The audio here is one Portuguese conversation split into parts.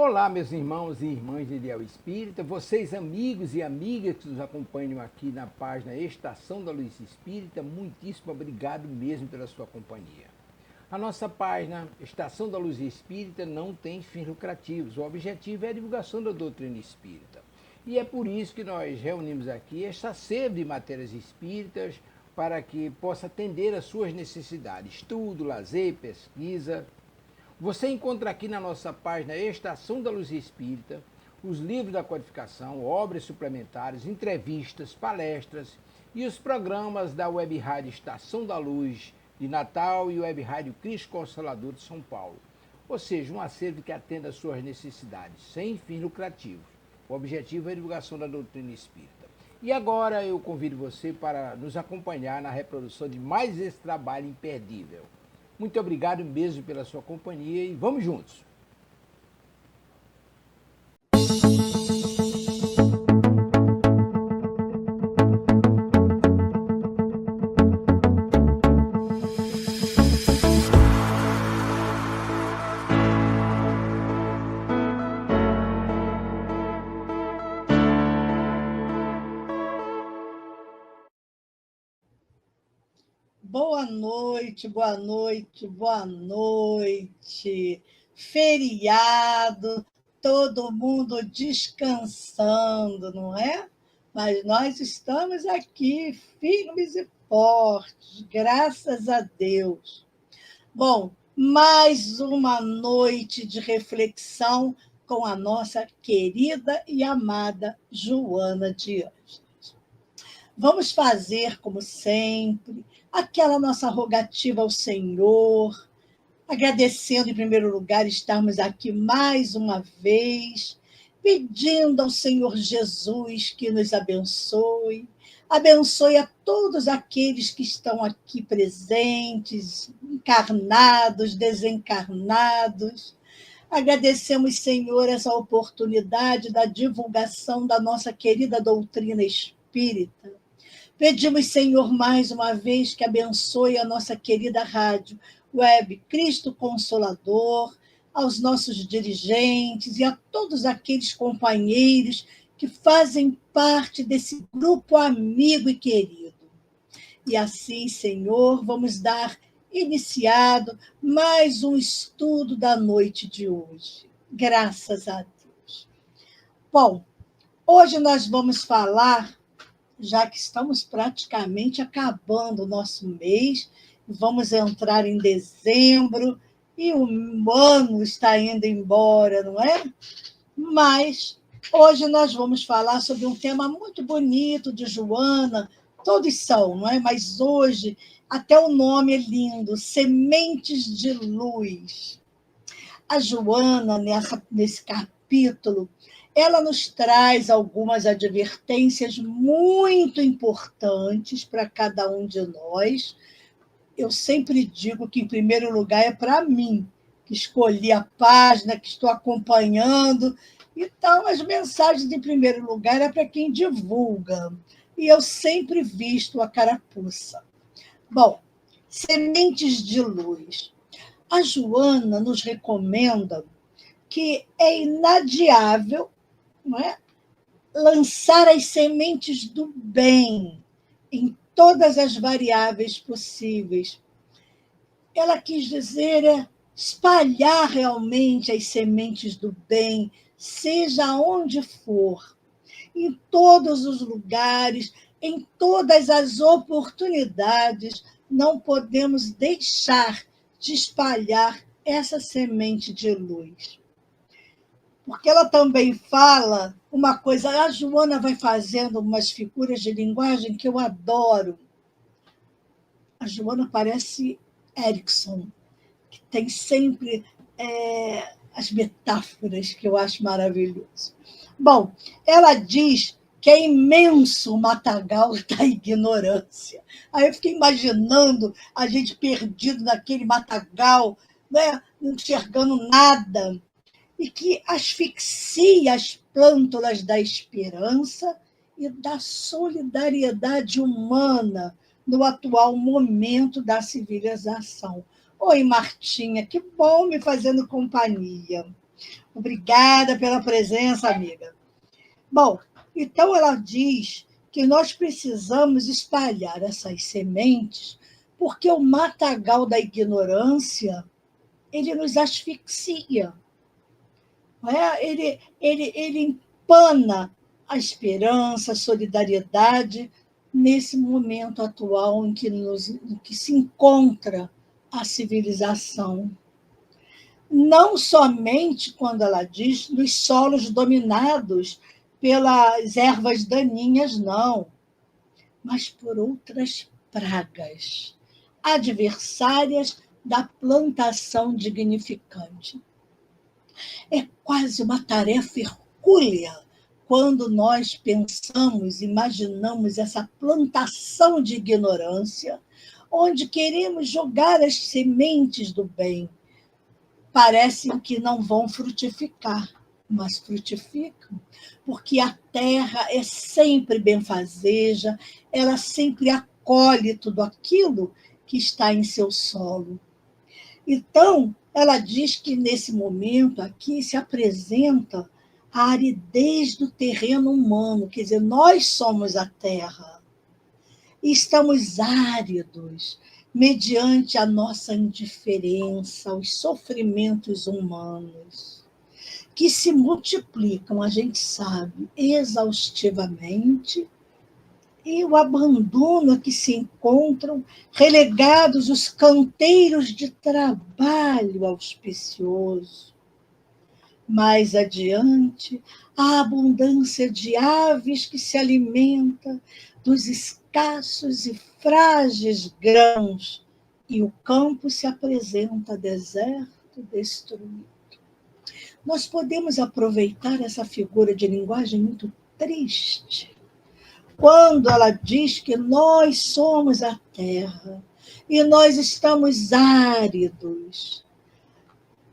Olá, meus irmãos e irmãs de Ideal Espírita, vocês amigos e amigas que nos acompanham aqui na página Estação da Luz Espírita, muitíssimo obrigado mesmo pela sua companhia. A nossa página Estação da Luz Espírita não tem fins lucrativos, o objetivo é a divulgação da doutrina espírita. E é por isso que nós reunimos aqui esta sede de matérias espíritas para que possa atender às suas necessidades, estudo, lazer, pesquisa. Você encontra aqui na nossa página Estação da Luz Espírita os livros da codificação, obras suplementares, entrevistas, palestras e os programas da Web Rádio Estação da Luz de Natal e Web Rádio Cristo Consolador de São Paulo. Ou seja, um acervo que atenda às suas necessidades, sem fins lucrativos. O objetivo é a divulgação da doutrina espírita. E agora eu convido você para nos acompanhar na reprodução de mais esse trabalho imperdível. Muito obrigado mesmo pela sua companhia e vamos juntos! Boa noite, boa noite, boa noite. Feriado, todo mundo descansando, não é? Mas nós estamos aqui firmes e fortes, graças a Deus. Bom, mais uma noite de reflexão com a nossa querida e amada Joana de Ângeles. Vamos fazer, como sempre, aquela nossa rogativa ao Senhor, agradecendo, em primeiro lugar, estarmos aqui mais uma vez, pedindo ao Senhor Jesus que nos abençoe a todos aqueles que estão aqui presentes, encarnados, desencarnados. Agradecemos, Senhor, essa oportunidade da divulgação da nossa querida doutrina espírita. Pedimos, Senhor, mais uma vez que abençoe a nossa querida rádio Web Cristo Consolador, aos nossos dirigentes e a todos aqueles companheiros que fazem parte desse grupo amigo e querido. E assim, Senhor, vamos dar iniciado mais um estudo da noite de hoje. Graças a Deus. Bom, hoje nós vamos falar, já que estamos praticamente acabando o nosso mês, vamos entrar em dezembro e o ano está indo embora, não é? Mas hoje nós vamos falar sobre um tema muito bonito de Joana, todos são, não é? Mas hoje até o nome é lindo, Sementes de Luz. A Joana, nesse capítulo, ela nos traz algumas advertências muito importantes para cada um de nós. Eu sempre digo que, em primeiro lugar, é para mim, que escolhi a página, que estou acompanhando. Então, as mensagens, em primeiro lugar, é para quem divulga. E eu sempre visto a carapuça. Bom, Sementes de Luz. A Joana nos recomenda que é inadiável, não é? Lançar as sementes do bem em todas as variáveis possíveis. Ela quis dizer espalhar realmente as sementes do bem, seja onde for, em todos os lugares, em todas as oportunidades, não podemos deixar de espalhar essa semente de luz. Porque ela também fala uma coisa, a Joana vai fazendo umas figuras de linguagem que eu adoro. A Joana parece Erickson, que tem sempre as metáforas que eu acho maravilhoso. Bom, ela diz que é imenso o matagal da ignorância. Aí eu fiquei imaginando a gente perdido naquele matagal, né, não enxergando nada, e que asfixia as plântulas da esperança e da solidariedade humana no atual momento da civilização. Oi, Martinha, que bom me fazendo companhia. Obrigada pela presença, amiga. Bom, então ela diz que nós precisamos espalhar essas sementes, porque o matagal da ignorância, ele nos asfixia, não é? Ele empana a esperança, a solidariedade nesse momento atual em que se encontra a civilização. Não somente, quando ela diz, nos solos dominados pelas ervas daninhas, não, mas por outras pragas, adversárias da plantação dignificante. É quase uma tarefa hercúlea quando nós pensamos, imaginamos essa plantação de ignorância, onde queremos jogar as sementes do bem. Parecem que não vão frutificar, mas frutificam, porque a terra é sempre benfazeja, ela sempre acolhe tudo aquilo que está em seu solo. Então, ela diz que nesse momento aqui se apresenta a aridez do terreno humano, quer dizer, nós somos a terra e estamos áridos mediante a nossa indiferença aos sofrimentos humanos, que se multiplicam, a gente sabe, exaustivamente, e o abandono a que se encontram relegados os canteiros de trabalho auspicioso. Mais adiante, a abundância de aves que se alimenta dos escassos e frágeis grãos, e o campo se apresenta deserto, destruído. Nós podemos aproveitar essa figura de linguagem muito triste, quando ela diz que nós somos a terra e nós estamos áridos,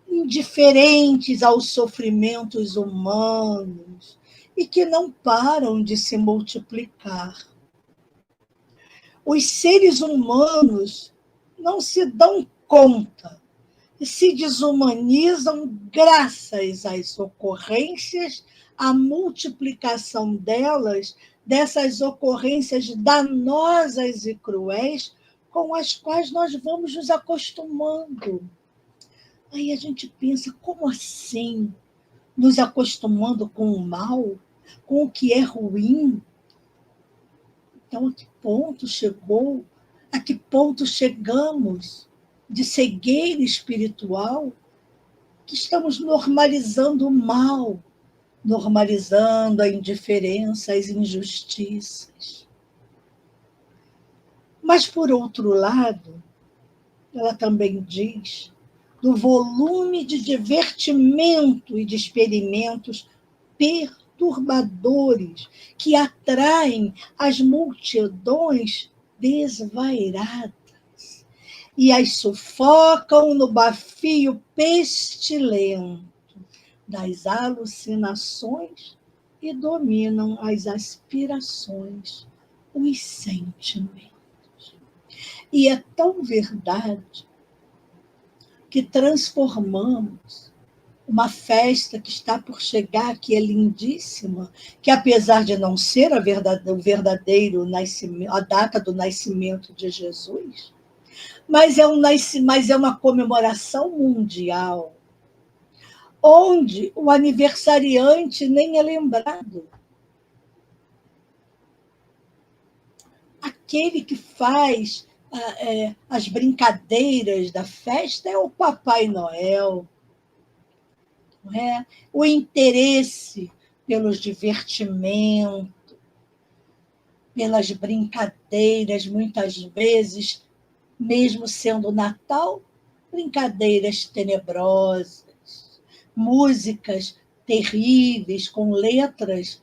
indiferentes aos sofrimentos humanos e que não param de se multiplicar. Os seres humanos não se dão conta e se desumanizam graças às ocorrências, à multiplicação delas, dessas ocorrências danosas e cruéis com as quais nós vamos nos acostumando. Aí a gente pensa, como assim? Nos acostumando com o mal, com o que é ruim? Então, a que ponto chegou? A que ponto chegamos de cegueira espiritual que estamos normalizando o mal, normalizando a indiferença, as injustiças? Mas, por outro lado, ela também diz do volume de divertimento e de experimentos perturbadores que atraem as multidões desvairadas e as sufocam no bafio pestilento das alucinações e dominam as aspirações, os sentimentos. E é tão verdade que transformamos uma festa que está por chegar, que é lindíssima, que apesar de não ser o verdadeiro nascimento, a data do nascimento de Jesus, mas é uma comemoração mundial, onde o aniversariante nem é lembrado. Aquele que faz as brincadeiras da festa é o Papai Noel. Não é? O interesse pelos divertimentos, pelas brincadeiras, muitas vezes, mesmo sendo Natal, brincadeiras tenebrosas, músicas terríveis, com letras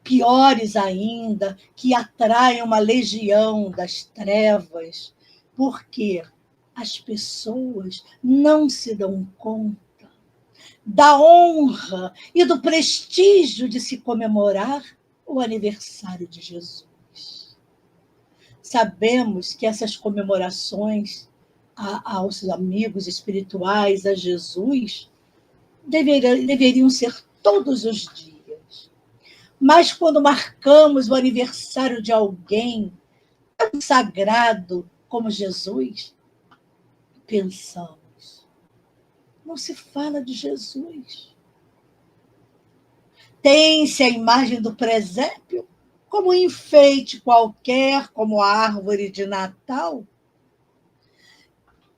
piores ainda, que atraem uma legião das trevas, porque as pessoas não se dão conta da honra e do prestígio de se comemorar o aniversário de Jesus. Sabemos que essas comemorações aos amigos espirituais, a Jesus, deveriam ser todos os dias. Mas quando marcamos o aniversário de alguém tão sagrado como Jesus, pensamos, não se fala de Jesus. Tem-se a imagem do presépio como um enfeite qualquer, como a árvore de Natal,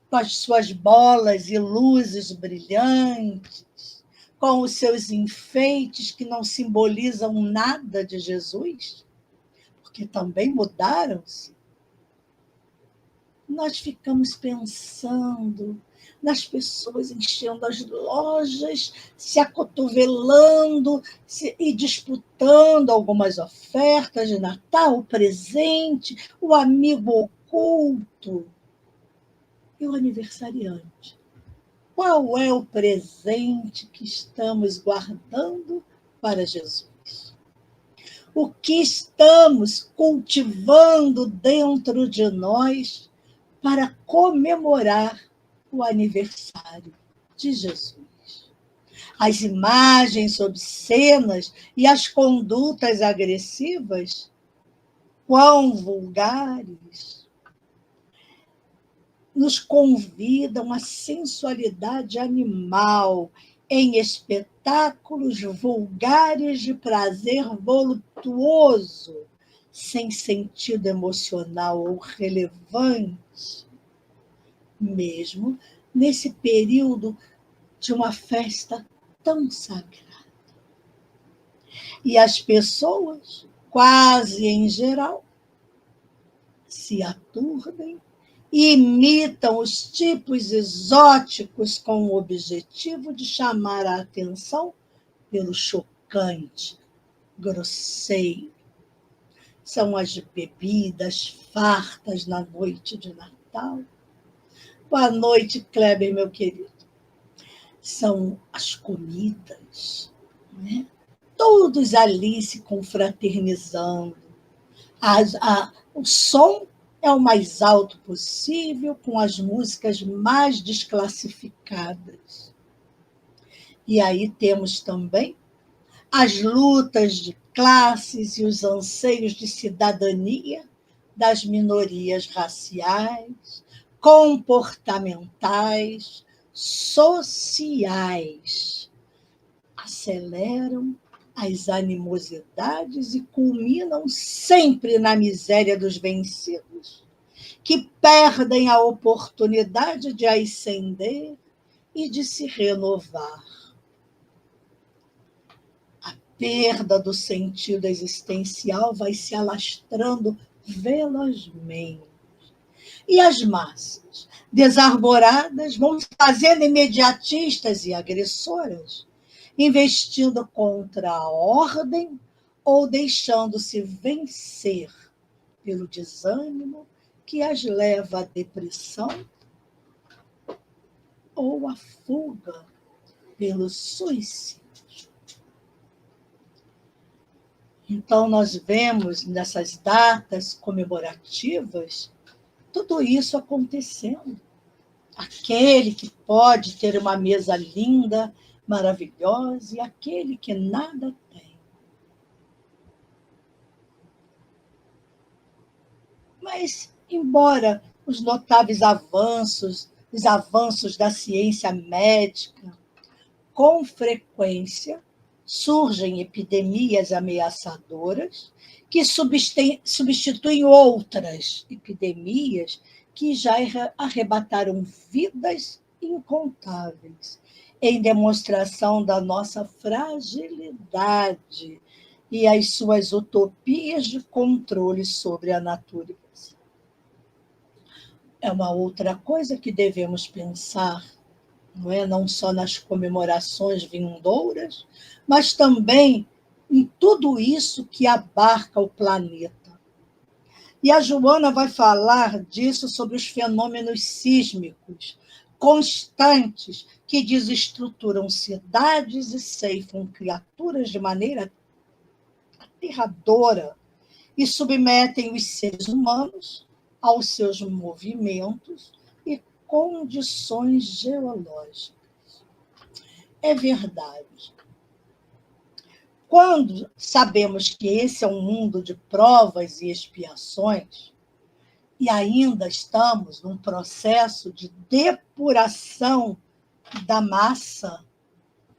com as suas bolas e luzes brilhantes, com os seus enfeites que não simbolizam nada de Jesus, porque também mudaram-se. Nós ficamos pensando nas pessoas enchendo as lojas, se acotovelando e disputando algumas ofertas de Natal, o presente, o amigo oculto e o aniversariante. Qual é o presente que estamos guardando para Jesus? O que estamos cultivando dentro de nós para comemorar o aniversário de Jesus? As imagens obscenas e as condutas agressivas, quão vulgares, nos convidam à sensualidade animal em espetáculos vulgares de prazer voluptuoso, sem sentido emocional ou relevante, mesmo nesse período de uma festa tão sagrada. E as pessoas, quase em geral, se aturdem e imitam os tipos exóticos com o objetivo de chamar a atenção pelo chocante, grosseiro. São as bebidas fartas na noite de Natal. Boa noite, Kleber, meu querido. São as comidas, né? Todos ali se confraternizando. O som é o mais alto possível, com as músicas mais desclassificadas. E aí temos também as lutas de classes e os anseios de cidadania das minorias raciais, comportamentais, sociais. Aceleram as animosidades e culminam sempre na miséria dos vencidos, que perdem a oportunidade de ascender e de se renovar. A perda do sentido existencial vai se alastrando velozmente. E as massas, desarvoradas, vão se fazendo imediatistas e agressoras, investindo contra a ordem ou deixando-se vencer pelo desânimo que as leva à depressão ou à fuga pelo suicídio. Então, nós vemos nessas datas comemorativas tudo isso acontecendo. Aquele que pode ter uma mesa linda, maravilhosa, e aquele que nada tem. Mas, embora os notáveis avanços, os avanços da ciência médica, com frequência surgem epidemias ameaçadoras que substituem outras epidemias que já arrebataram vidas incontáveis, em demonstração da nossa fragilidade e as suas utopias de controle sobre a natureza. É uma outra coisa que devemos pensar, não é? Não só nas comemorações vindouras, mas também em tudo isso que abarca o planeta. E a Joana vai falar disso sobre os fenômenos sísmicos constantes que desestruturam cidades e ceifam criaturas de maneira aterradora e submetem os seres humanos aos seus movimentos e condições geológicas. é verdade. Quando sabemos que esse é um mundo de provas e expiações, e ainda estamos num processo de depuração da massa,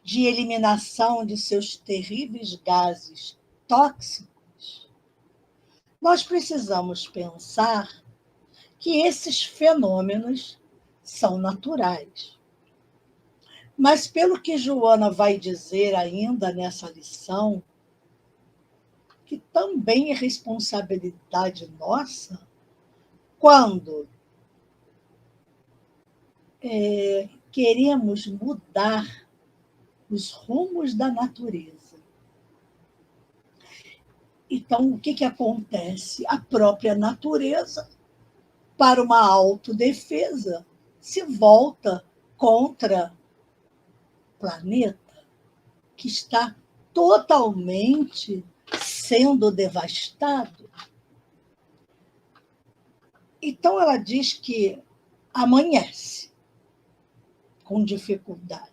de eliminação de seus terríveis gases tóxicos, nós precisamos pensar que esses fenômenos são naturais. Mas, pelo que Joana vai dizer ainda nessa lição, que também é responsabilidade nossa, quando queremos mudar os rumos da natureza. Então, o que acontece? A própria natureza, para uma autodefesa, se volta contra o planeta, que está totalmente sendo devastado. Então, ela diz que amanhece com dificuldade.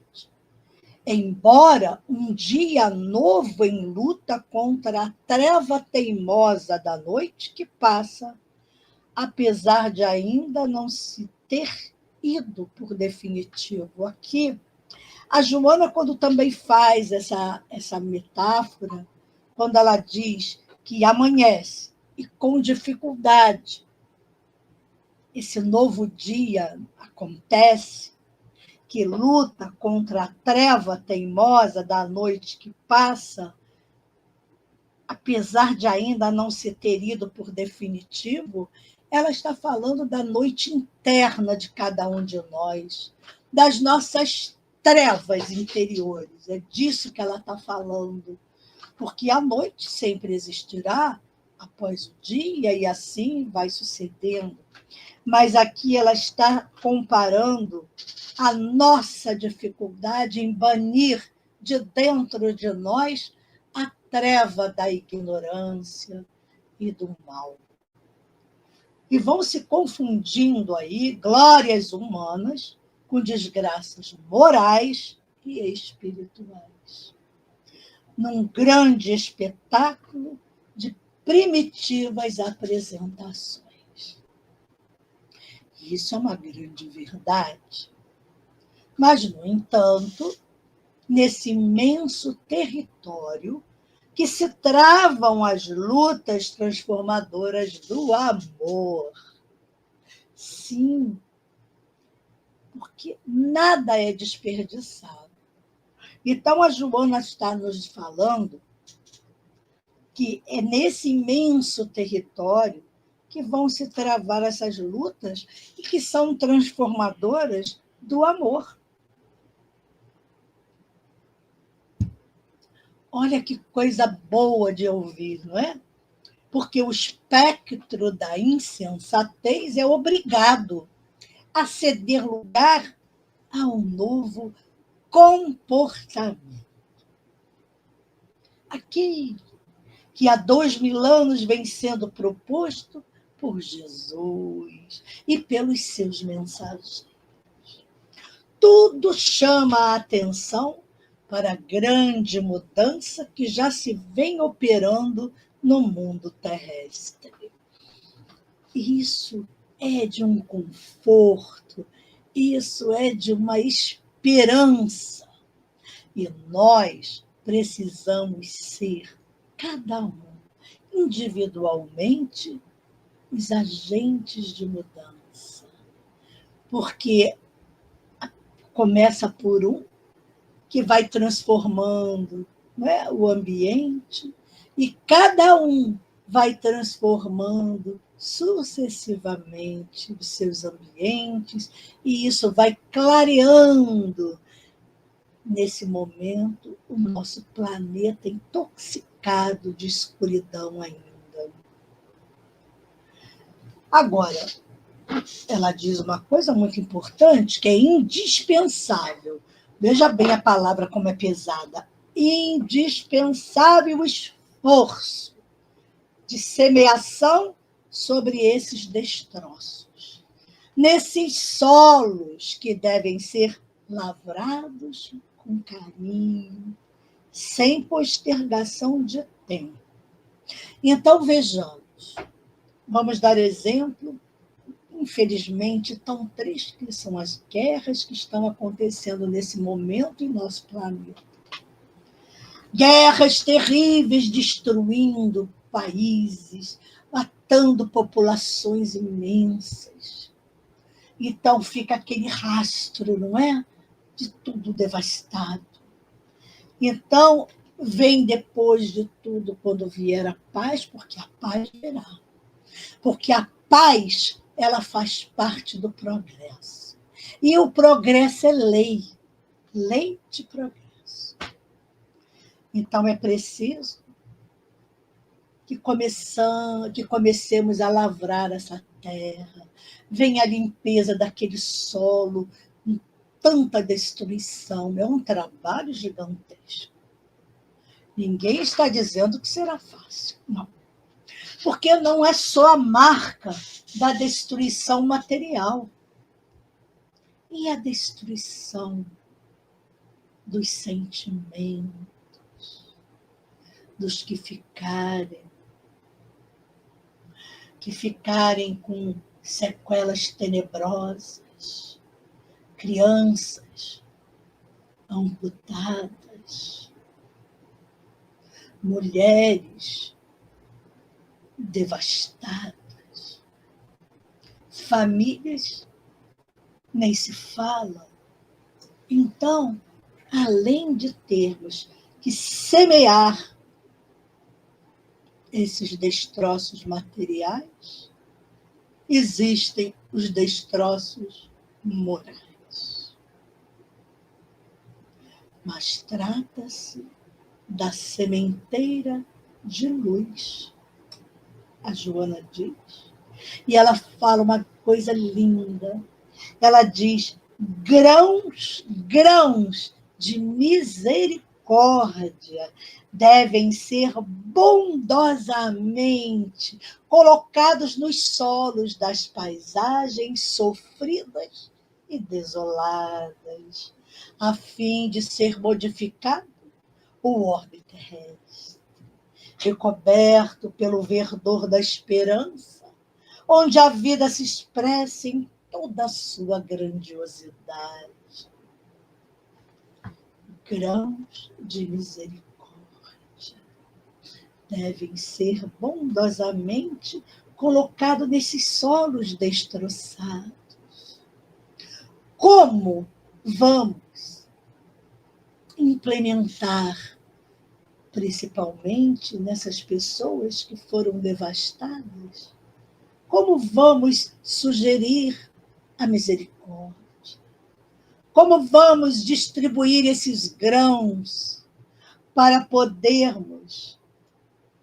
Embora um dia novo em luta contra a treva teimosa da noite que passa, apesar de ainda não se ter ido por definitivo. Aqui, a Joana, quando também faz essa metáfora, quando ela diz que amanhece e com dificuldade esse novo dia acontece, que luta contra a treva teimosa da noite que passa, apesar de ainda não se ter ido por definitivo, ela está falando da noite interna de cada um de nós, das nossas trevas interiores. É disso que ela está falando. Porque a noite sempre existirá após o dia e assim vai sucedendo. Mas aqui ela está comparando a nossa dificuldade em banir de dentro de nós a treva da ignorância e do mal. E vão se confundindo aí glórias humanas com desgraças morais e espirituais, num grande espetáculo de primitivas apresentações. Isso é uma grande verdade. Mas, no entanto, nesse imenso território que se travam as lutas transformadoras do amor. Sim, porque nada é desperdiçado. Então, a Joana está nos falando que é nesse imenso território que vão se travar essas lutas e que são transformadoras do amor. Olha que coisa boa de ouvir, não é? Porque o espectro da insensatez é obrigado a ceder lugar a um novo comportamento. Aqui, que há 2000 anos vem sendo proposto por Jesus e pelos seus mensageiros. Tudo chama a atenção para a grande mudança que já se vem operando no mundo terrestre. Isso é de um conforto, isso é de uma esperança. E nós precisamos ser, cada um, individualmente, os agentes de mudança. Porque começa por um que vai transformando, né, o ambiente, e cada um vai transformando sucessivamente os seus ambientes, e isso vai clareando, nesse momento, o nosso planeta intoxicado de escuridão ainda. Agora, ela diz uma coisa muito importante, que é indispensável. Veja bem a palavra como é pesada. Indispensável esforço de semeação sobre esses destroços, nesses solos que devem ser lavrados com carinho, sem postergação de tempo. Então, vejamos, vamos dar exemplo, infelizmente, tão triste que são as guerras que estão acontecendo nesse momento em nosso planeta. Guerras terríveis destruindo países, matando populações imensas. Então fica aquele rastro, não é? De tudo devastado. Então, vem depois de tudo, quando vier a paz, porque a paz virá. Porque a paz, ela faz parte do progresso. E o progresso é lei. Lei de progresso. Então, é preciso que comecemos a lavrar essa terra. Vem a limpeza daquele solo, com tanta destruição. É um trabalho gigantesco. Ninguém está dizendo que será fácil. Não. Porque não é só a marca da destruição material. E a destruição dos sentimentos, dos que ficarem com sequelas tenebrosas, crianças amputadas, mulheres devastadas, famílias nem se fala. Então, além de termos que semear esses destroços materiais, existem os destroços morais. Mas trata-se da sementeira de luz, a Joana diz. E ela fala uma coisa linda. Ela diz: grãos de misericórdia devem ser bondosamente colocados nos solos das paisagens sofridas e desoladas, a fim de ser modificado o orbe terrestre, recoberto pelo verdor da esperança, onde a vida se expressa em toda a sua grandiosidade. Grãos de misericórdia devem ser bondosamente colocados nesses solos destroçados. Como vamos implementar, principalmente nessas pessoas que foram devastadas, como vamos sugerir a misericórdia? Como vamos distribuir esses grãos para podermos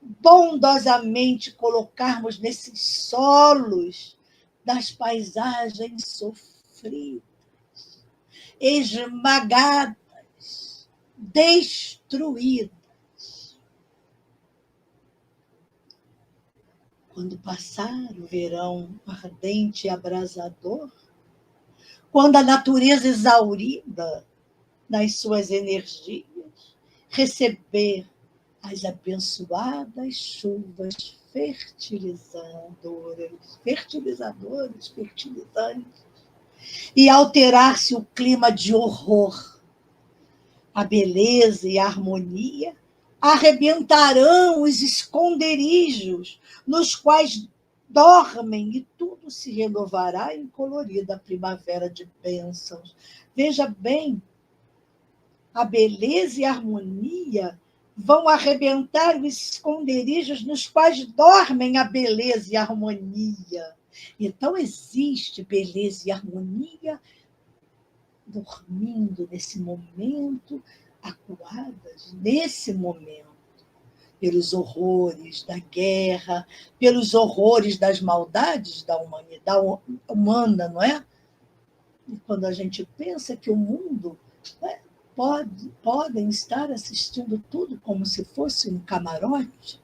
bondosamente colocarmos nesses solos das paisagens sofridas, esmagadas, destruídas? Quando passar o verão ardente e abrasador, quando a natureza exaurida das suas energias receber as abençoadas chuvas fertilizantes, e alterar-se o clima de horror, a beleza e a harmonia arrebentarão os esconderijos nos quais dormem e tudo se renovará em colorida primavera de bênçãos. Veja bem, a beleza e a harmonia vão arrebentar os esconderijos nos quais dormem a beleza e a harmonia. Então, existe beleza e harmonia dormindo nesse momento, acuadas nesse momento, pelos horrores da guerra, pelos horrores das maldades da humanidade humana, não é? E quando a gente pensa que o mundo, né, podem estar assistindo tudo como se fosse um camarote,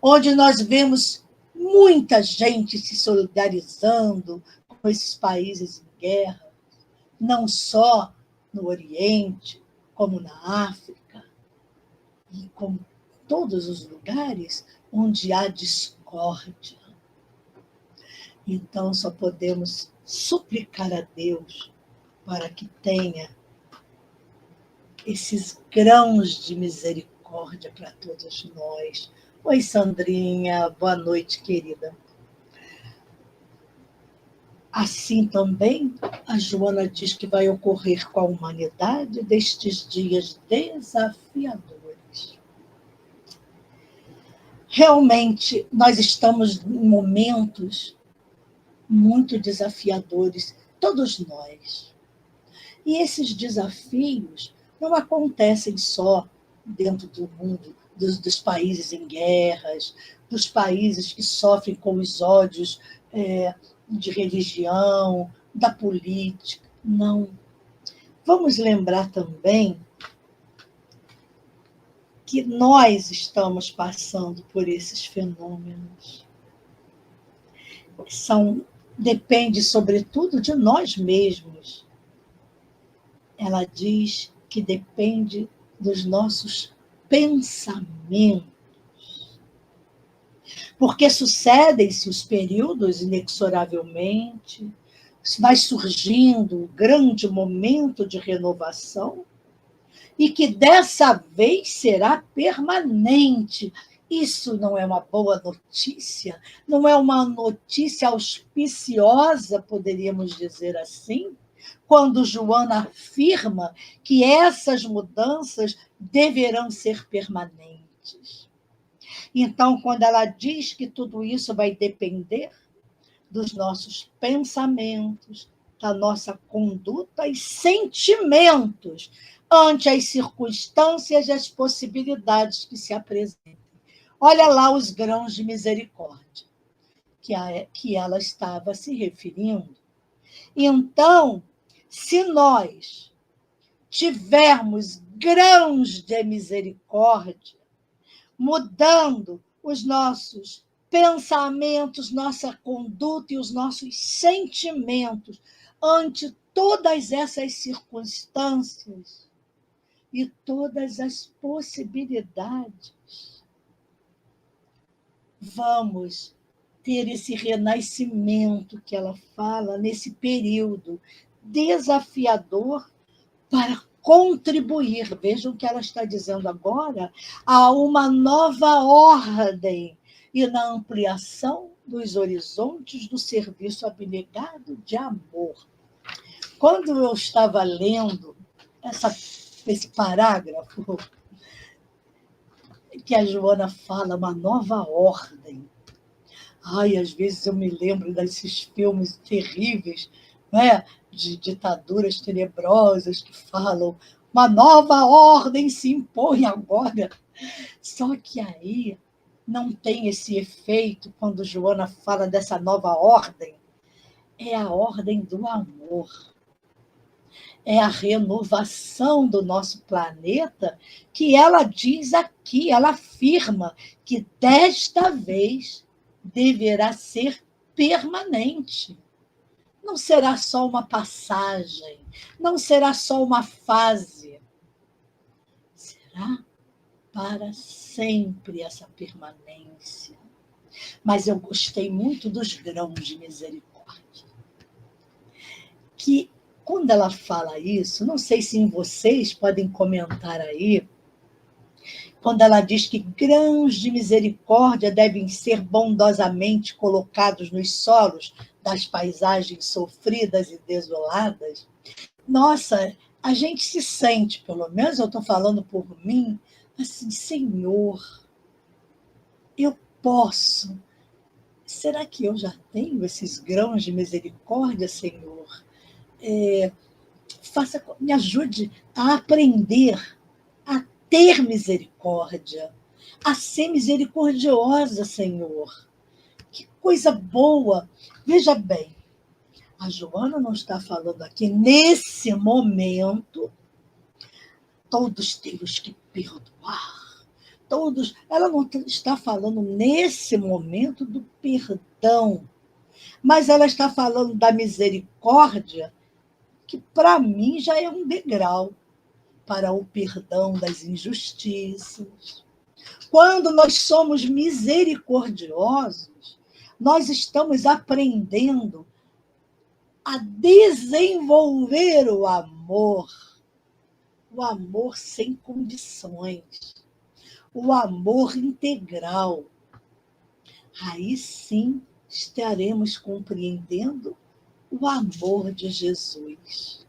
onde nós vemos muita gente se solidarizando com esses países em guerra, não só no Oriente, como na África, e como todos os lugares onde há discórdia. Então, só podemos suplicar a Deus para que tenha esses grãos de misericórdia para todos nós. Oi, Sandrinha, boa noite, querida. Assim também, a Joana diz que vai ocorrer com a humanidade destes dias desafiadores. Realmente, nós estamos em momentos muito desafiadores, todos nós. E esses desafios não acontecem só dentro do mundo, dos países em guerras, dos países que sofrem com os ódios de religião, da política. Não. Vamos lembrar também que nós estamos passando por esses fenômenos. Depende, sobretudo, de nós mesmos. Ela diz que depende dos nossos pensamentos. Porque sucedem-se os períodos inexoravelmente, vai surgindo um grande momento de renovação, e que dessa vez será permanente. Isso não é uma boa notícia? Não é uma notícia auspiciosa, poderíamos dizer assim? Quando Joana afirma que essas mudanças deverão ser permanentes. Então, quando ela diz que tudo isso vai depender dos nossos pensamentos, da nossa conduta e sentimentos ante as circunstâncias e as possibilidades que se apresentam. Olha lá os grãos de misericórdia que ela estava se referindo. Então, se nós tivermos grãos de misericórdia, mudando os nossos pensamentos, nossa conduta e os nossos sentimentos ante todas essas circunstâncias e todas as possibilidades, vamos ter esse renascimento que ela fala nesse período desafiador para contribuir, vejam o que ela está dizendo agora, a uma nova ordem e na ampliação dos horizontes do serviço abnegado de amor. Quando eu estava lendo esse parágrafo, que a Joana fala, uma nova ordem. Ai, às vezes eu me lembro desses filmes terríveis, né, de ditaduras tenebrosas que falam uma nova ordem se impõe agora. Só que aí não tem esse efeito quando Joana fala dessa nova ordem. É a ordem do amor. É a renovação do nosso planeta que ela diz aqui, ela afirma que desta vez deverá ser permanente. Não será só uma passagem, não será só uma fase. Será para sempre essa permanência. Mas eu gostei muito dos grãos de misericórdia. Que, quando ela fala isso, não sei se vocês podem comentar aí, quando ela diz que grãos de misericórdia devem ser bondosamente colocados nos solos das paisagens sofridas e desoladas, nossa, a gente se sente, pelo menos eu estou falando por mim, assim, Senhor, eu posso. Será que eu já tenho esses grãos de misericórdia, Senhor? Me ajude a aprender a ter misericórdia, a ser misericordiosa, Senhor. Que coisa boa! Veja bem, a Joana não está falando aqui, nesse momento, todos temos que perdoar. Ela não está falando, nesse momento, do perdão, mas ela está falando da misericórdia, que, para mim, já é um degrau para o perdão das injustiças. Quando nós somos misericordiosos, nós estamos aprendendo a desenvolver o amor sem condições, o amor integral. Aí sim estaremos compreendendo o amor de Jesus.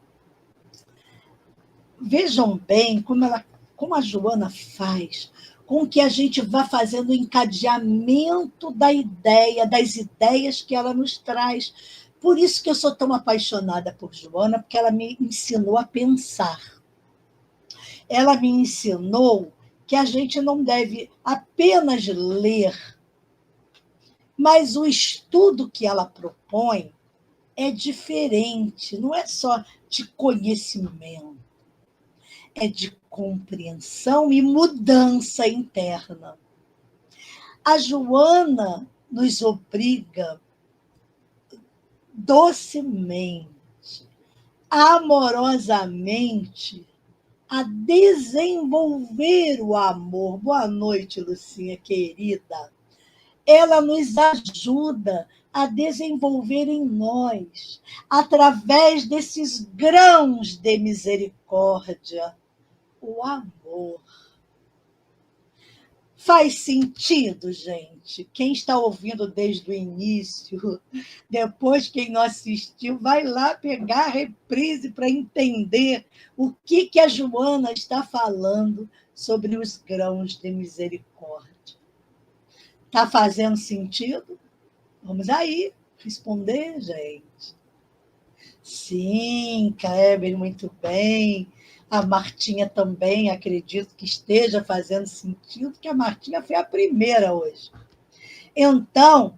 Vejam bem como a Joana faz com que a gente vá fazendo o encadeamento das ideias que ela nos traz. Por isso que eu sou tão apaixonada por Joana, porque ela me ensinou a pensar. Ela me ensinou que a gente não deve apenas ler, mas o estudo que ela propõe é diferente, não é só de conhecimento, é de compreensão e mudança interna. A Joana nos obriga docemente, amorosamente, a desenvolver o amor. Boa noite, Lucinha, querida. Ela nos ajuda a desenvolver em nós, através desses grãos de misericórdia, o amor. Faz sentido, gente? Quem está ouvindo desde o início, depois quem não assistiu, vai lá pegar a reprise para entender o que a Joana está falando sobre os grãos de misericórdia. Está fazendo sentido? Vamos aí responder, gente. Sim, Kleber, muito bem. A Martinha também, acredito que esteja fazendo sentido, que a Martinha foi a primeira hoje. Então,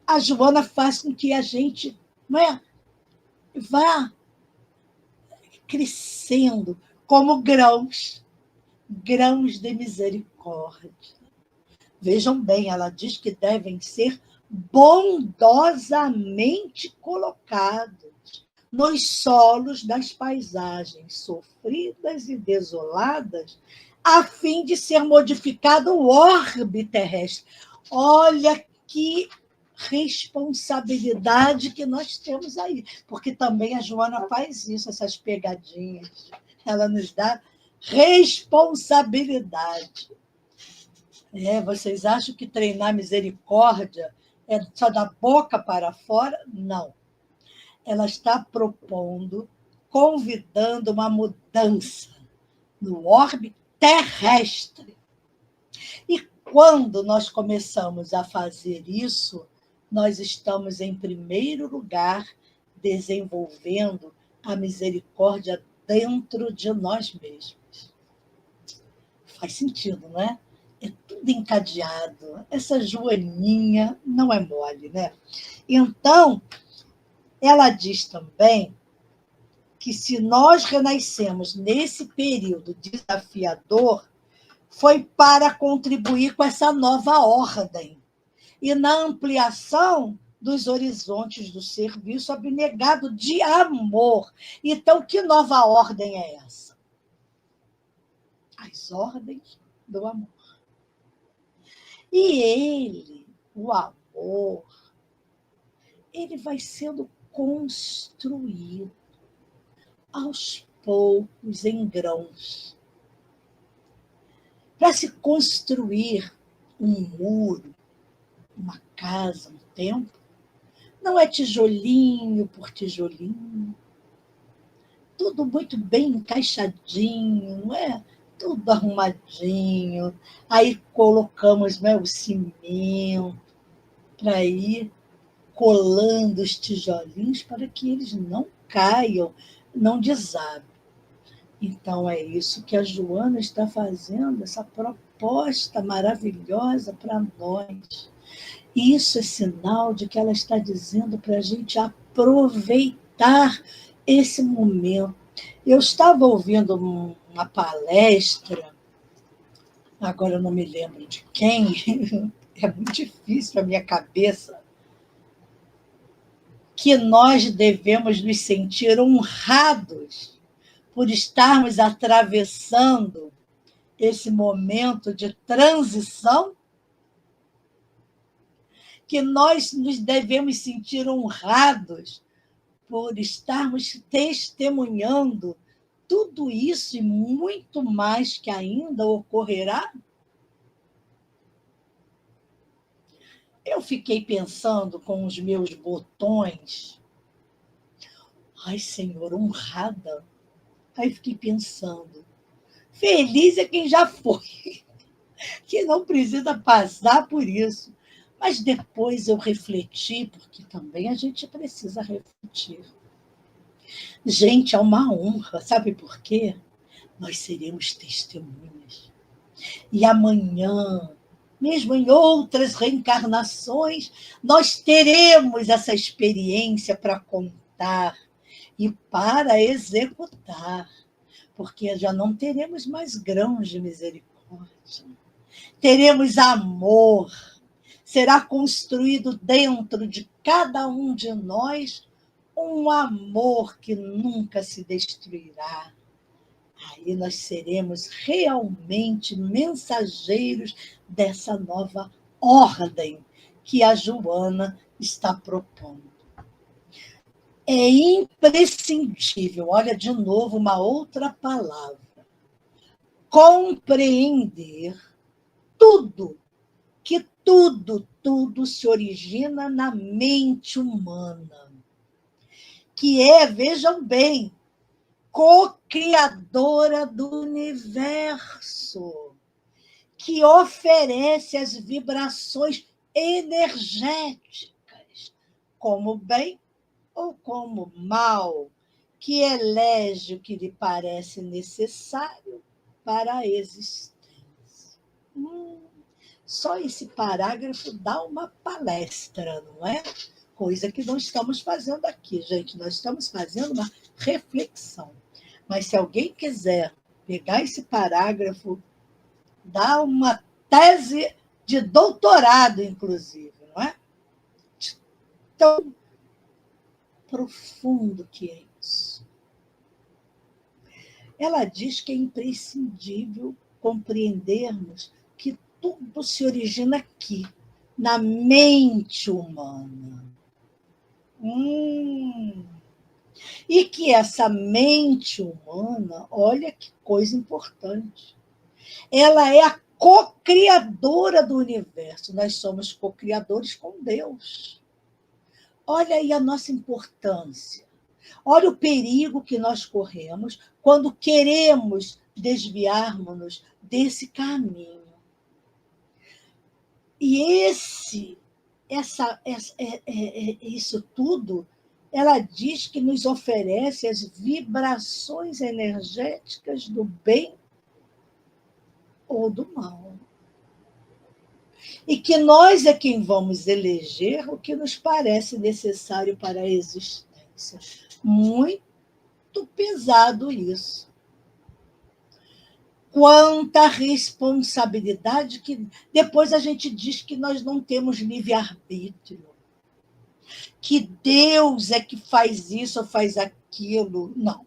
a Joana faz com que a gente, não é, vá crescendo como grãos de misericórdia. Vejam bem, ela diz que devem ser bondosamente colocados nos solos das paisagens sofridas e desoladas, a fim de ser modificado o orbe terrestre. Olha que responsabilidade que nós temos aí, porque também a Joana faz isso, essas pegadinhas. Ela nos dá responsabilidade. Vocês acham que treinar misericórdia é só da boca para fora? Não. Ela está propondo, convidando uma mudança no orbe terrestre. E quando nós começamos a fazer isso, nós estamos, em primeiro lugar, desenvolvendo a misericórdia dentro de nós mesmos. Faz sentido, não é? É tudo encadeado. Essa Joaninha não é mole, né? Então, ela diz também que se nós renascemos nesse período desafiador, foi para contribuir com essa nova ordem e na ampliação dos horizontes do serviço abnegado de amor. Então, que nova ordem é essa? As ordens do amor. E ele, o amor, ele vai sendo construído aos poucos, em grãos. Para se construir um muro, uma casa, um templo, não é tijolinho por tijolinho, tudo muito bem encaixadinho, não é? Tudo arrumadinho. Aí colocamos, né, o cimento para ir colando os tijolinhos para que eles não caiam, não desabem. Então, é isso que a Joana está fazendo, essa proposta maravilhosa para nós. Isso é sinal de que ela está dizendo para a gente aproveitar esse momento. Eu estava ouvindo uma palestra, agora eu não me lembro de quem, é muito difícil para a minha cabeça, que nós devemos nos sentir honrados por estarmos atravessando esse momento de transição, que nós nos devemos sentir honrados por estarmos testemunhando tudo isso e muito mais que ainda ocorrerá? Eu fiquei pensando com os meus botões. Ai, Senhor, honrada. Aí fiquei pensando. Feliz é quem já foi, que não precisa passar por isso. Mas depois eu refleti, porque também a gente precisa refletir. Gente, é uma honra, sabe por quê? Nós seremos testemunhas. E amanhã, mesmo em outras reencarnações, nós teremos essa experiência para contar e para executar, porque já não teremos mais grãos de misericórdia. Teremos amor. Será construído dentro de cada um de nós um amor que nunca se destruirá. Aí nós seremos realmente mensageiros dessa nova ordem que a Joana está propondo. É imprescindível, olha de novo uma outra palavra, compreender tudo, que tudo se origina na mente humana, que é, vejam bem, co-criadora do universo, que oferece as vibrações energéticas, como bem ou como mal, que elege o que lhe parece necessário para a existência. Só esse parágrafo dá uma palestra, não é? Coisa que não estamos fazendo aqui, gente. Nós estamos fazendo uma reflexão. Mas se alguém quiser pegar esse parágrafo, dar uma tese de doutorado, inclusive, não é? Tão profundo que é isso. Ela diz que é imprescindível compreendermos que tudo se origina aqui, na mente humana. E que essa mente humana, olha que coisa importante, ela é a co-criadora do universo. Nós somos co-criadores com Deus. Olha aí a nossa importância. Olha o perigo que nós corremos quando queremos desviarmos-nos desse caminho. E isso tudo, ela diz que nos oferece as vibrações energéticas do bem ou do mal. E que nós é quem vamos eleger o que nos parece necessário para a existência. Muito pesado isso. Quanta responsabilidade, que depois a gente diz que nós não temos livre-arbítrio, que Deus é que faz isso ou faz aquilo. Não.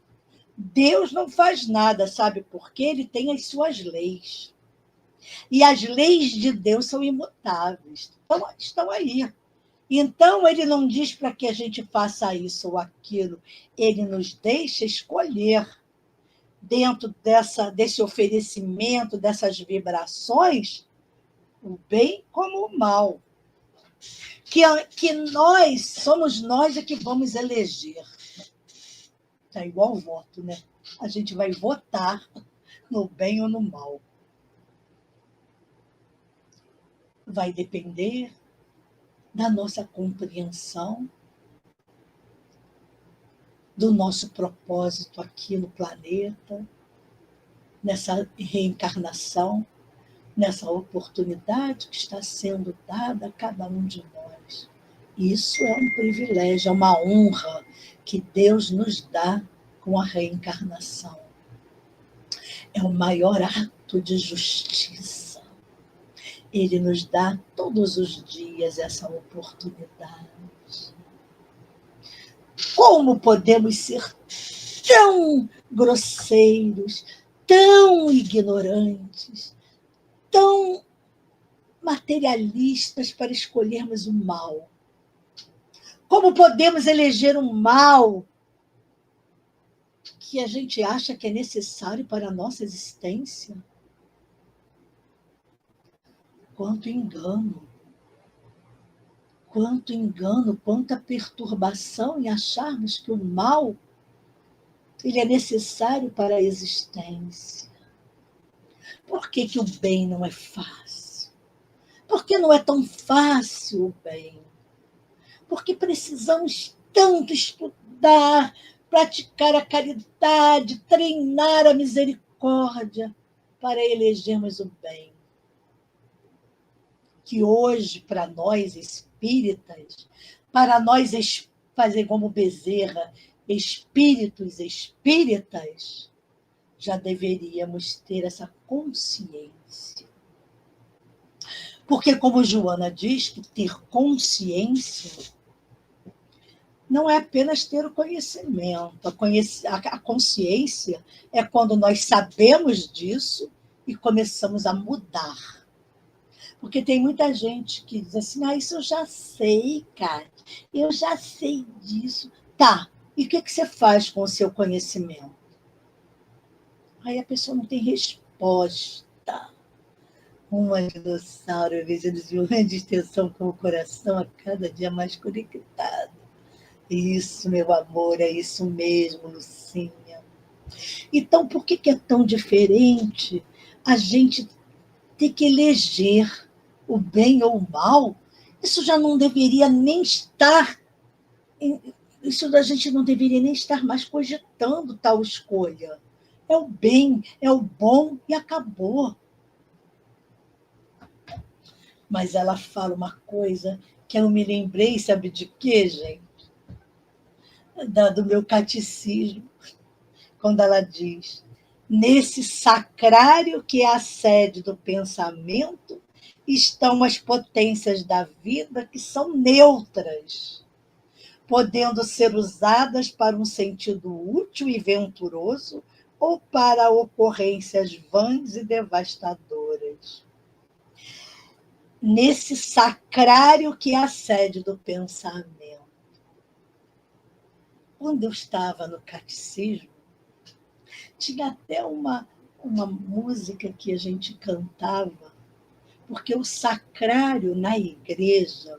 Deus não faz nada, sabe por quê? Ele tem as suas leis. E as leis de Deus são imutáveis. Então, estão aí. Então, ele não diz para que a gente faça isso ou aquilo. Ele nos deixa escolher dentro desse oferecimento, dessas vibrações, o bem como o mal. Que nós, somos nós é que vamos eleger. É igual o voto, né? A gente vai votar no bem ou no mal. Vai depender da nossa compreensão, do nosso propósito aqui no planeta, nessa reencarnação, nessa oportunidade que está sendo dada a cada um de nós. Isso é um privilégio, é uma honra que Deus nos dá com a reencarnação. É o maior ato de justiça. Ele nos dá todos os dias essa oportunidade. Como podemos ser tão grosseiros, tão ignorantes, tão materialistas para escolhermos o mal? Como podemos eleger um mal que a gente acha que é necessário para a nossa existência? Quanto engano, quanta perturbação em acharmos que o mal ele é necessário para a existência. Por que que o bem não é fácil? Por que não é tão fácil o bem? Porque precisamos tanto estudar, praticar a caridade, treinar a misericórdia para elegermos o bem. Que hoje, para nós espíritas, para nós fazer como Bezerra, espíritos espíritas, já deveríamos ter essa consciência. Porque, como Joana diz, que ter consciência não é apenas ter o conhecimento. A consciência é quando nós sabemos disso e começamos a mudar. Porque tem muita gente que diz assim, isso eu já sei, cara. Eu já sei disso. Tá, e o que você faz com o seu conhecimento? Aí a pessoa não tem resposta. Uma dinossauro, eu vejo eles de uma distensão com o coração a cada dia mais conectado. Isso, meu amor, é isso mesmo, Lucinha. Então, por que é tão diferente a gente ter que eleger o bem ou o mal? Isso já não deveria nem estar, isso a gente não deveria nem estar mais cogitando tal escolha. É o bem, é o bom e acabou. Mas ela fala uma coisa que eu me lembrei, sabe de quê, gente? Do meu catecismo, quando ela diz: nesse sacrário que é a sede do pensamento, estão as potências da vida que são neutras, podendo ser usadas para um sentido útil e venturoso ou para ocorrências vãs e devastadoras. Nesse sacrário que é a sede do pensamento. Quando eu estava no catecismo, tinha até uma música que a gente cantava, porque o sacrário na igreja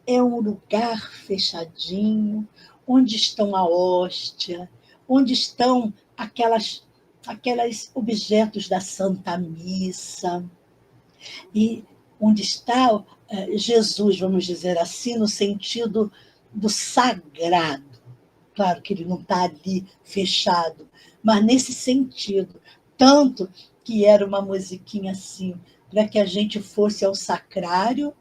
é um lugar fechadinho, onde estão a hóstia, onde estão aquelas objetos da Santa Missa, e onde está Jesus, vamos dizer assim, no sentido do sagrado. Claro que ele não está ali fechado, mas nesse sentido. Tanto que era uma musiquinha assim, para que a gente fosse ao sacrário,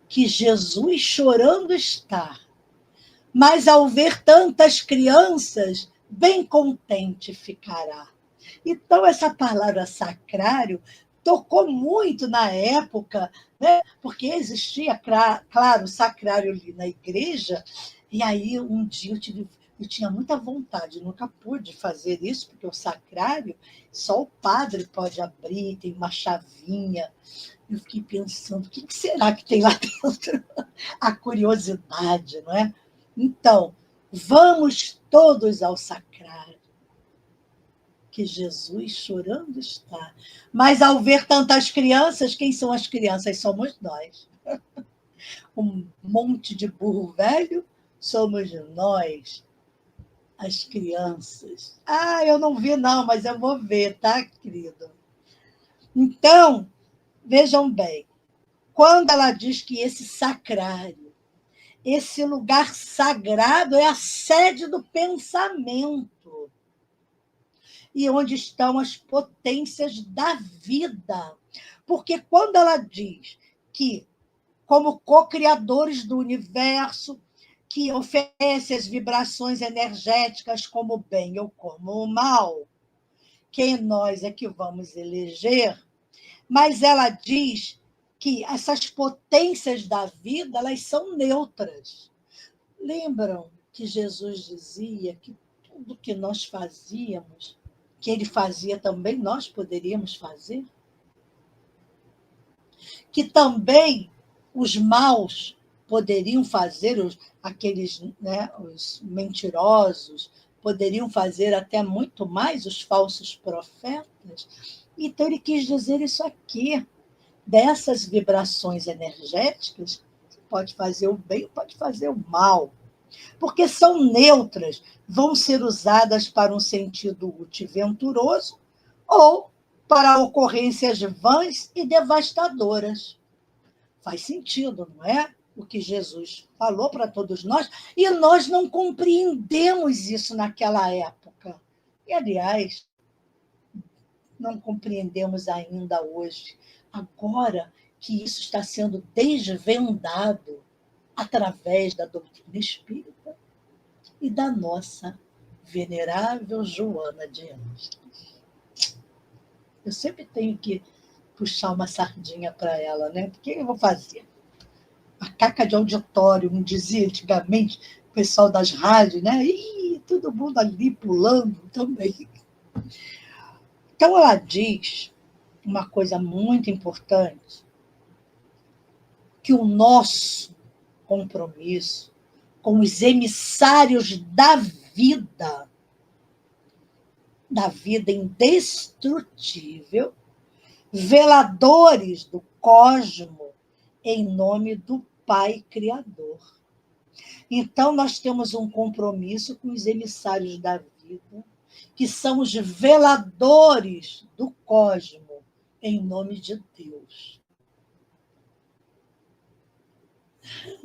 que Jesus chorando está. Mas ao ver tantas crianças, bem contente ficará. Então, essa palavra sacrário tocou muito na época, né? Porque existia, claro, o sacrário ali na igreja, e aí um dia eu tinha muita vontade, nunca pude fazer isso, porque o sacrário só o padre pode abrir, tem uma chavinha. Eu fiquei pensando, o que será que tem lá dentro? A curiosidade, não é? Então, vamos todos ao sacrário, que Jesus chorando está. Mas ao ver tantas crianças, quem são as crianças? Somos nós. Um monte de burro velho, somos nós, as crianças. Eu não vi não, mas eu vou ver, tá, querido? Então, vejam bem, quando ela diz que esse sacrário, esse lugar sagrado é a sede do pensamento e onde estão as potências da vida. Porque quando ela diz que, como co-criadores do universo, que oferece as vibrações energéticas como o bem ou como o mal, quem nós é que vamos eleger, mas ela diz que essas potências da vida, elas são neutras. Lembram que Jesus dizia que tudo que nós fazíamos, que ele fazia também, nós poderíamos fazer? Que também os maus poderiam fazer, aqueles, né, os mentirosos, poderiam fazer até muito mais, os falsos profetas. Então, ele quis dizer isso aqui, dessas vibrações energéticas, você pode fazer o bem, pode fazer o mal, porque são neutras, vão ser usadas para um sentido útil e venturoso ou para ocorrências vãs e devastadoras. Faz sentido, não é? O que Jesus falou para todos nós, e nós não compreendemos isso naquela época. E, aliás, não compreendemos ainda hoje. Agora que isso está sendo desvendado através da doutrina espírita e da nossa venerável Joana de Ângeles. Eu sempre tenho que puxar uma sardinha para ela, né? Porque eu vou fazer? A caca de auditório, me dizia antigamente, o pessoal das rádios, né? Ih, todo mundo ali pulando também. Então, ela diz uma coisa muito importante, que o nosso compromisso com os emissários da vida indestrutível, veladores do cosmo, em nome do Pai Criador. Então, nós temos um compromisso com os emissários da vida, que são os veladores do cosmo, em nome de Deus.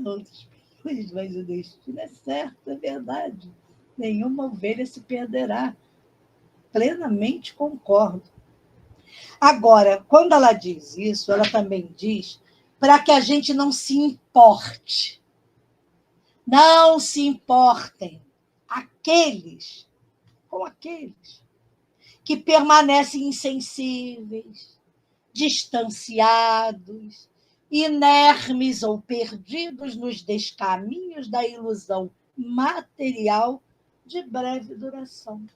Outros milhões, mas o destino é certo, é verdade. Nenhuma ovelha se perderá. Plenamente concordo. Agora, quando ela diz isso, ela também diz para que a gente não se importe. Não se importem com aqueles que permanecem insensíveis, distanciados, inermes ou perdidos nos descaminhos da ilusão material de breve duração.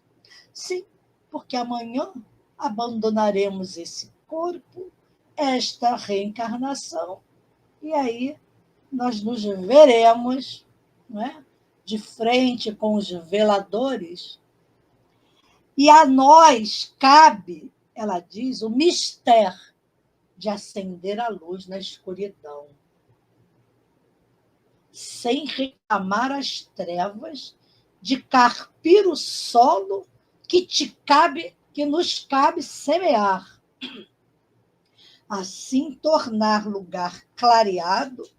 Sim, porque amanhã abandonaremos esse corpo, esta reencarnação, e aí nós nos veremos, não é? De frente com os veladores, e a nós cabe, ela diz, o mistério de acender a luz na escuridão, sem reclamar as trevas, de carpir o solo que nos cabe semear. Assim tornar lugar clareado,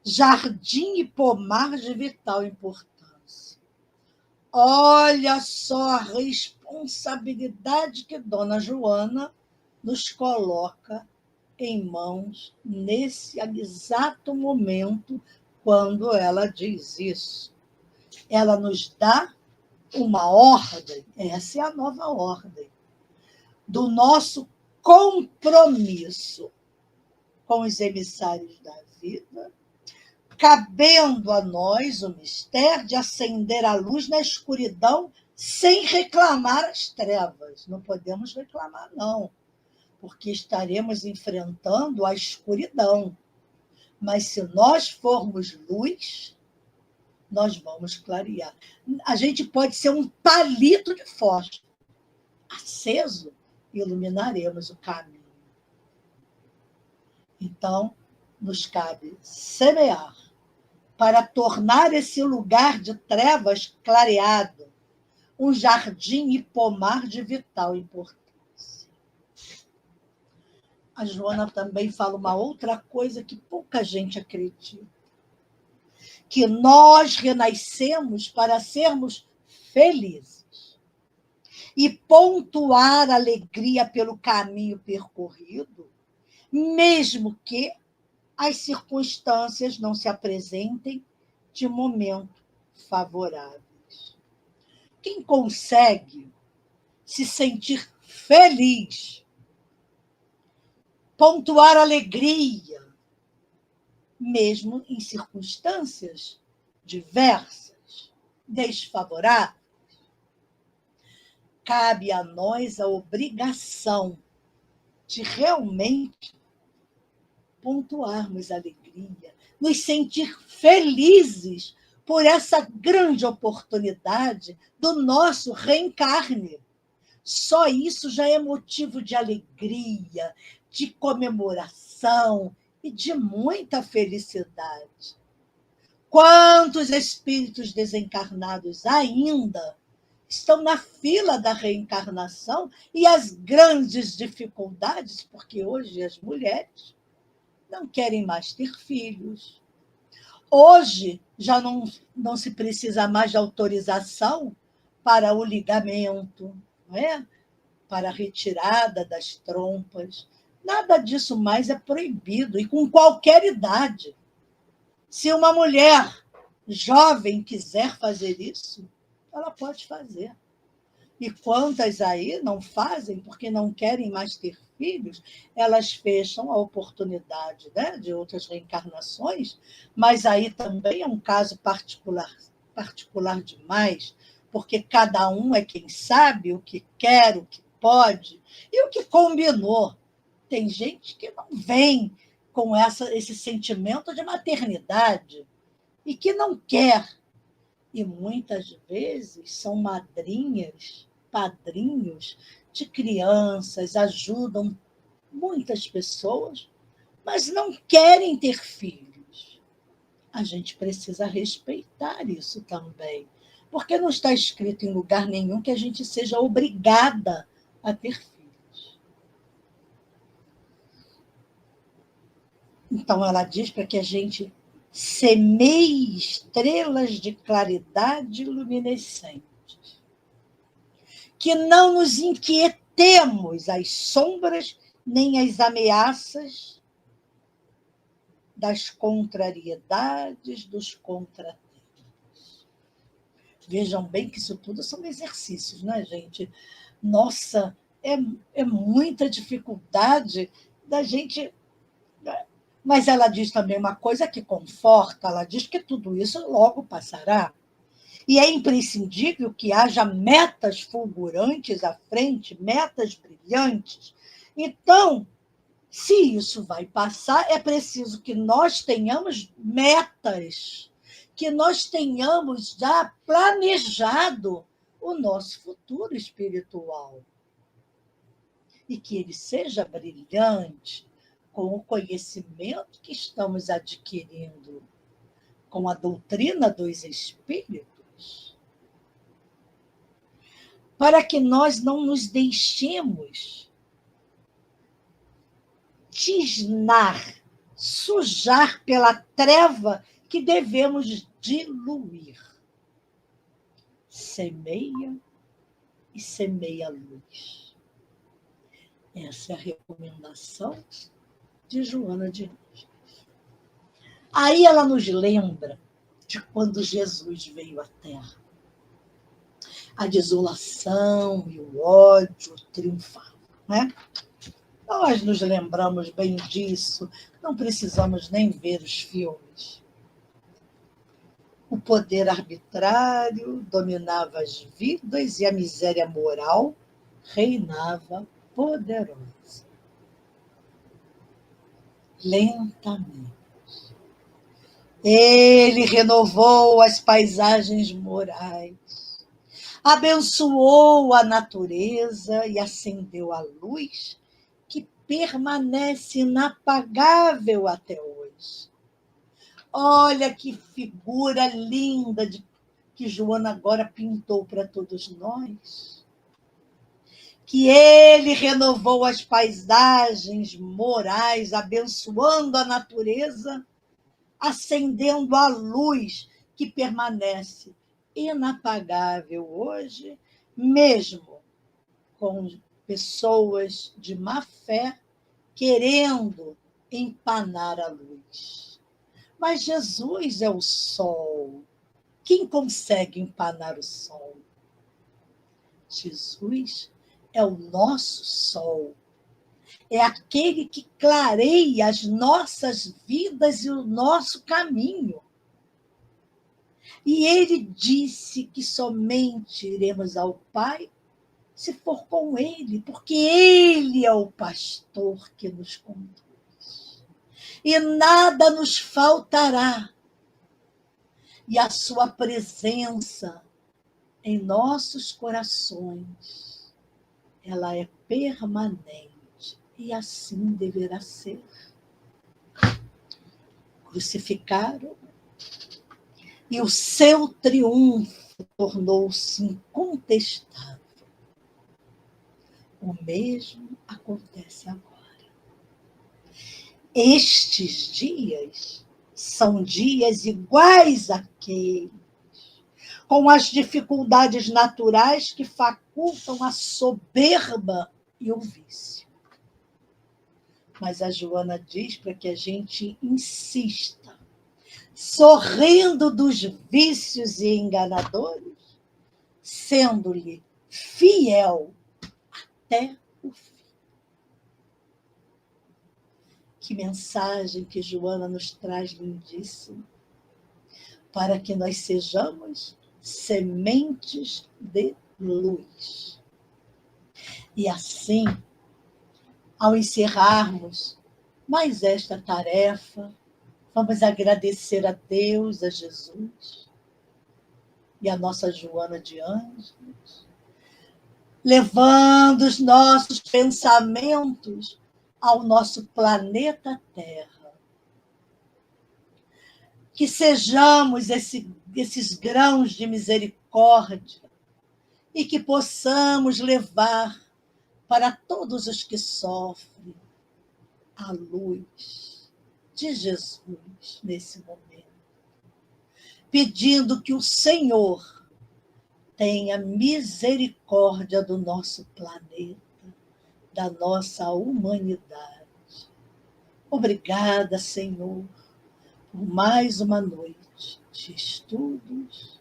jardim e pomar de vital importância. Olha só a responsabilidade que Dona Joana nos coloca em mãos nesse exato momento, quando ela diz isso. Ela nos dá uma ordem, essa é a nova ordem, do nosso compromisso com os emissários da vida, cabendo a nós o mistério de acender a luz na escuridão sem reclamar as trevas. Não podemos reclamar, não, porque estaremos enfrentando a escuridão. Mas se nós formos luz, nós vamos clarear. A gente pode ser um palito de fósforo aceso, iluminaremos o caminho. Então, nos cabe semear para tornar esse lugar de trevas clareado, um jardim e pomar de vital importância. A Joana também fala uma outra coisa que pouca gente acredita, que nós renascemos para sermos felizes e pontuar a alegria pelo caminho percorrido, mesmo que as circunstâncias não se apresentem de momento favoráveis. Quem consegue se sentir feliz, pontuar alegria, mesmo em circunstâncias diversas, desfavoráveis, cabe a nós a obrigação de realmente pontuarmos a alegria, nos sentir felizes por essa grande oportunidade do nosso reencarne. Só isso já é motivo de alegria, de comemoração e de muita felicidade. Quantos espíritos desencarnados ainda estão na fila da reencarnação e as grandes dificuldades, porque hoje as mulheres não querem mais ter filhos. Hoje já não se precisa mais de autorização para o ligamento, não é? Para a retirada das trompas. Nada disso mais é proibido, e com qualquer idade. Se uma mulher jovem quiser fazer isso, ela pode fazer. E quantas aí não fazem porque não querem mais ter filhos, elas fecham a oportunidade, né, de outras reencarnações, mas aí também é um caso particular demais, porque cada um é quem sabe o que quer, o que pode e o que combinou. Tem gente que não vem com esse sentimento de maternidade e que não quer. E muitas vezes são madrinhas, padrinhos de crianças, ajudam muitas pessoas, mas não querem ter filhos. A gente precisa respeitar isso também, porque não está escrito em lugar nenhum que a gente seja obrigada a ter filhos. Então, ela diz para que a gente semeie estrelas de claridade luminescente, que não nos inquietemos às sombras nem às ameaças das contrariedades, dos contratempos. Vejam bem que isso tudo são exercícios, né, gente? Nossa, é muita dificuldade da gente. Mas ela diz também uma coisa que conforta, ela diz que tudo isso logo passará. E é imprescindível que haja metas fulgurantes à frente, metas brilhantes. Então, se isso vai passar, é preciso que nós tenhamos metas, que nós tenhamos já planejado o nosso futuro espiritual. E que ele seja brilhante, com o conhecimento que estamos adquirindo, com a doutrina dos espíritos, para que nós não nos deixemos tisnar, sujar pela treva que devemos diluir. Semeia e semeia a luz. Essa é a recomendação de Joana de Ângeles. Aí ela nos lembra de quando Jesus veio à Terra. A desolação e o ódio triunfavam, né? Nós nos lembramos bem disso, não precisamos nem ver os filmes. O poder arbitrário dominava as vidas e a miséria moral reinava poderosa. Lentamente. Ele renovou as paisagens morais, abençoou a natureza e acendeu a luz que permanece inapagável até hoje. Olha que figura linda que Joana agora pintou para todos nós. Que ele renovou as paisagens morais, abençoando a natureza, acendendo a luz que permanece inapagável hoje, mesmo com pessoas de má fé querendo empanar a luz. Mas Jesus é o sol. Quem consegue empanar o sol? Jesus é o nosso sol. É aquele que clareia as nossas vidas e o nosso caminho. E ele disse que somente iremos ao Pai se for com Ele, porque Ele é o pastor que nos conduz. E nada nos faltará. E a sua presença em nossos corações, ela é permanente. E assim deverá ser. Crucificaram, e o seu triunfo tornou-se incontestável. O mesmo acontece agora. Estes dias são dias iguais àqueles, com as dificuldades naturais que facultam a soberba e o vício. Mas a Joana diz para que a gente insista, sorrindo dos vícios e enganadores, sendo-lhe fiel até o fim. Que mensagem que Joana nos traz lindíssima, para que nós sejamos sementes de luz. E assim, ao encerrarmos mais esta tarefa, vamos agradecer a Deus, a Jesus e a nossa Joana de Ângeles, levando os nossos pensamentos ao nosso planeta Terra. Que sejamos esses grãos de misericórdia e que possamos levar para todos os que sofrem a luz de Jesus nesse momento, pedindo que o Senhor tenha misericórdia do nosso planeta, da nossa humanidade. Obrigada, Senhor, por mais uma noite de estudos,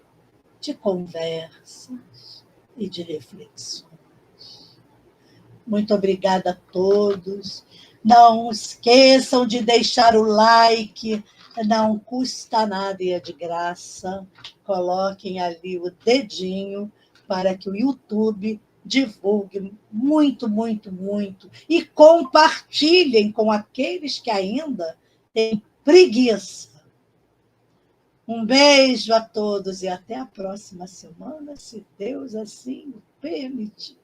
de conversas e de reflexões. Muito obrigada a todos. Não esqueçam de deixar o like, não custa nada e é de graça. Coloquem ali o dedinho para que o YouTube divulgue muito, muito, muito. E compartilhem com aqueles que ainda têm preguiça. Um beijo a todos e até a próxima semana, se Deus assim o permitir.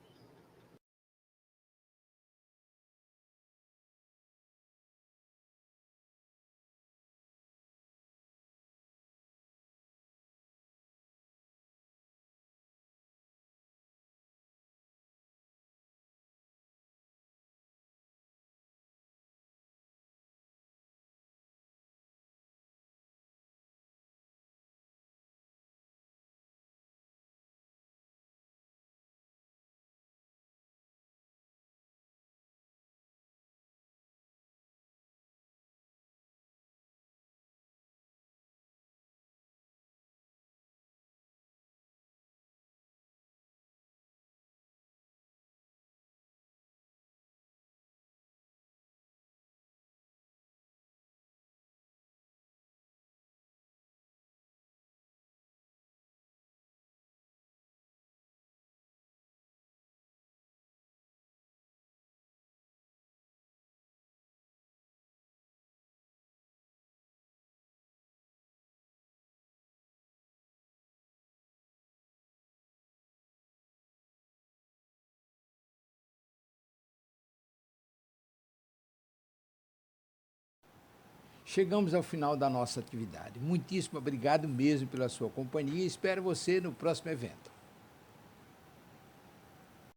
Chegamos ao final da nossa atividade. Muitíssimo obrigado mesmo pela sua companhia e espero você no próximo evento.